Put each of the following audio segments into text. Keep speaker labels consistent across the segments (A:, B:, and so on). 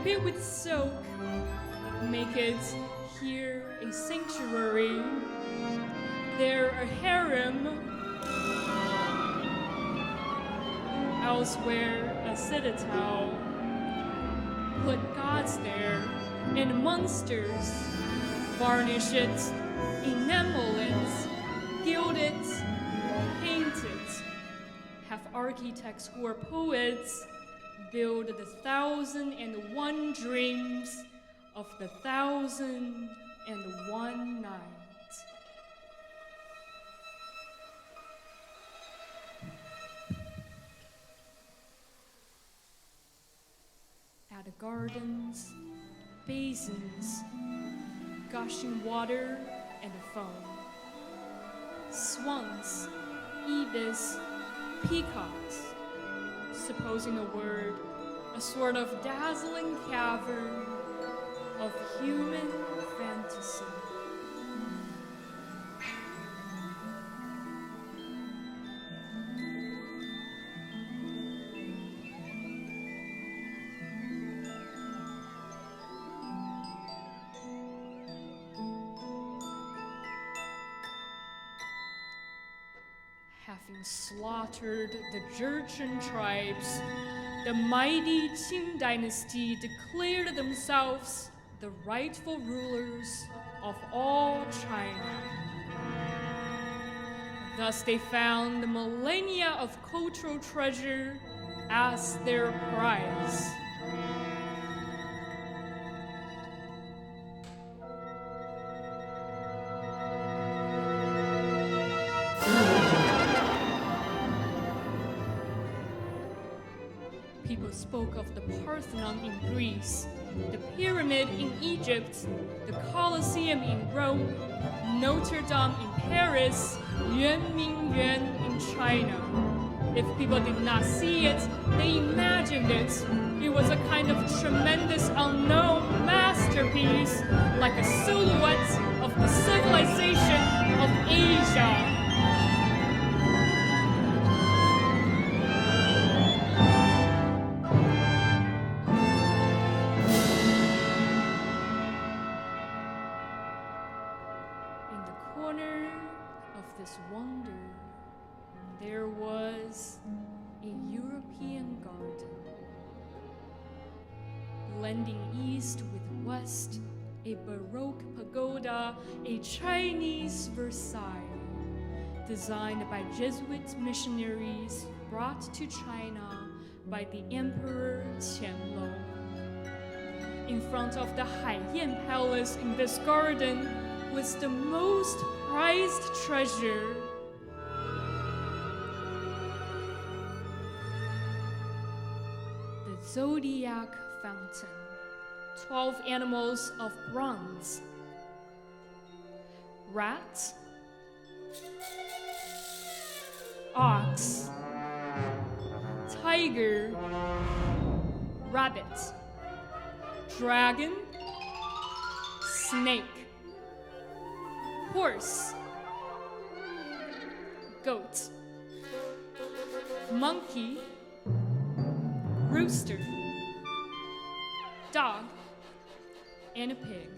A: dip it with soak, make it here a sanctuary, there a harem, elsewhere a citadel. Put gods there and monsters, varnish it, enamel it, gild it, paint it. Have architects who are poets build the 1,001 dreams of the 1,001 nights. At the gardens, basins, gushing water and foam, swans, ibis, peacocks, supposing a word, a sort of dazzling cavern of human fantasy. Having slaughtered the Jurchen tribes, the mighty Qing dynasty declared themselves the rightful rulers of all China. Thus they found the millennia of cultural treasure as their prize. People spoke of the Parthenon in Greece, the Pyramid in Egypt, the Colosseum in Rome, Notre Dame in Paris, Yuan Ming Yuan in China. If people did not see it, they imagined it. It was a kind of tremendous unknown masterpiece, like a silhouette of the civilization of Asia. Wonder, there was a European garden, blending east with west, a Baroque pagoda, a Chinese Versailles, designed by Jesuit missionaries brought to China by the Emperor Qianlong. In front of the Haiyan Palace in this garden was the most prized treasure, the Zodiac Fountain, 12 animals of bronze, rat, ox, tiger, rabbit, dragon, snake, horse, goat, monkey, rooster, dog, and a pig.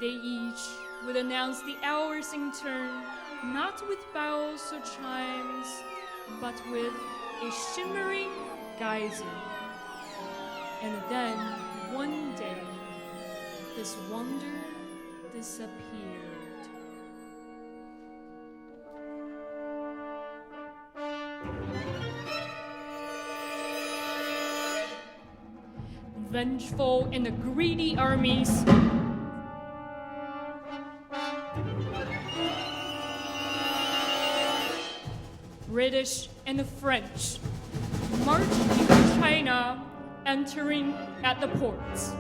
A: They each would announce the hours in turn, not with bells or chimes, but with a shimmering geyser. And then, one day, this wonder disappeared. Vengeful and the greedy armies British and the French marched into China, entering at the ports.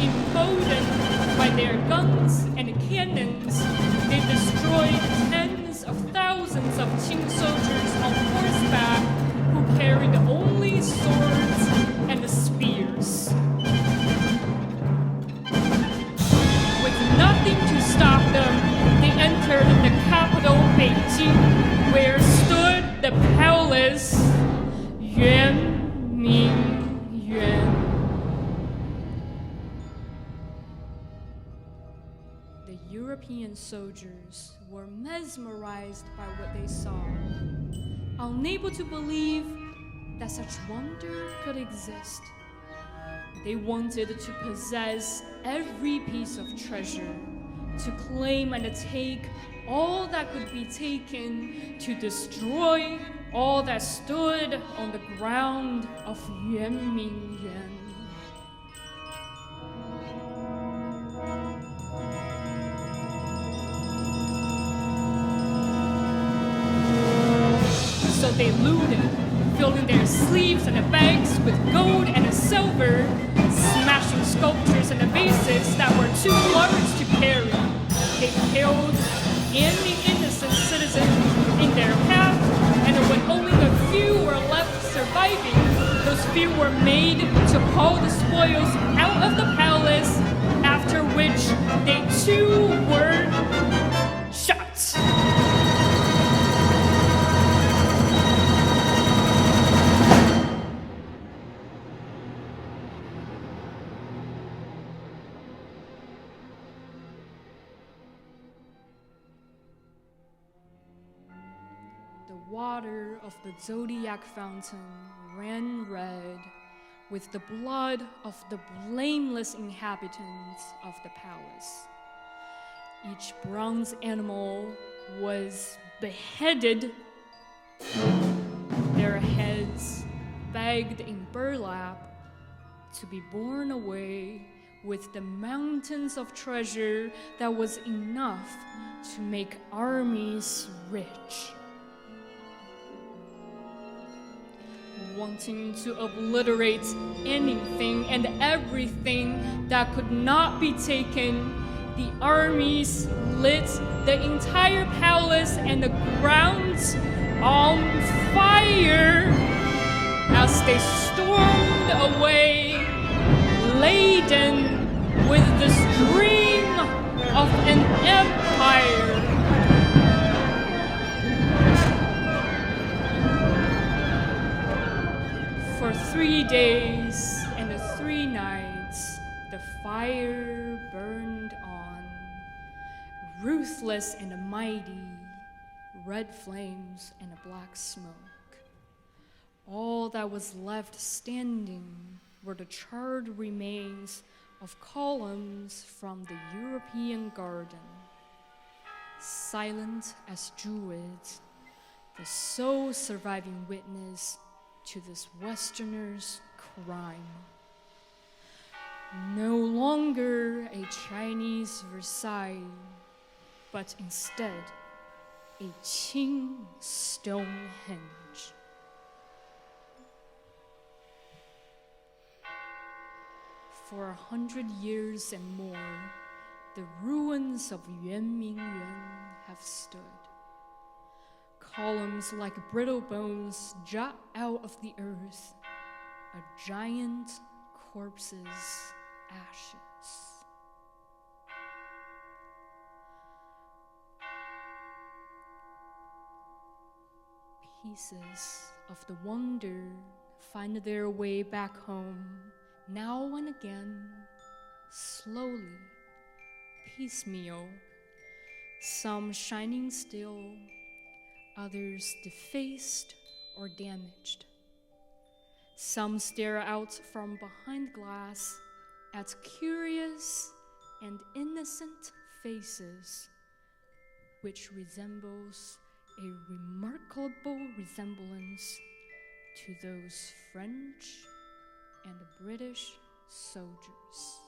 A: Emboldened by their guns and cannons, they destroyed tens of thousands of Qing soldiers on horseback who carried only swords and spears. With nothing to stop them, they entered the capital European soldiers were mesmerized by what they saw, unable to believe that such wonder could exist. They wanted to possess every piece of treasure, to claim and take all that could be taken, to destroy all that stood on the ground of Yuan Ming Yuan. So they looted, filling their sleeves and the bags with gold and silver, smashing sculptures and vases that were too large to carry. They killed any innocent citizen in their path, and when only a few were left surviving, those few were made to haul the spoils out of the palace, after which they too were shot. The water of the Zodiac Fountain ran red with the blood of the blameless inhabitants of the palace. Each bronze animal was beheaded, their heads bagged in burlap to be borne away with the mountains of treasure that was enough to make armies rich. Wanting to obliterate anything and everything that could not be taken, the armies lit the entire palace and the grounds on fire as they stormed away, laden with this dream of an empire. For 3 days and 3 nights, the fire burned on, ruthless and mighty, red flames and a black smoke. All that was left standing were the charred remains of columns from the European garden. Silent as Druids, the sole surviving witness to this Westerner's crime. No longer a Chinese Versailles, but instead a Qing Stonehenge. For 100 years and more, the ruins of Yuan Ming Yuan have stood. Columns like brittle bones jut out of the earth, a giant corpse's ashes. Pieces of the wonder find their way back home, now and again, slowly, piecemeal, some shining still, others defaced or damaged. Some stare out from behind glass at curious and innocent faces, which resembles a remarkable resemblance to those French and British soldiers.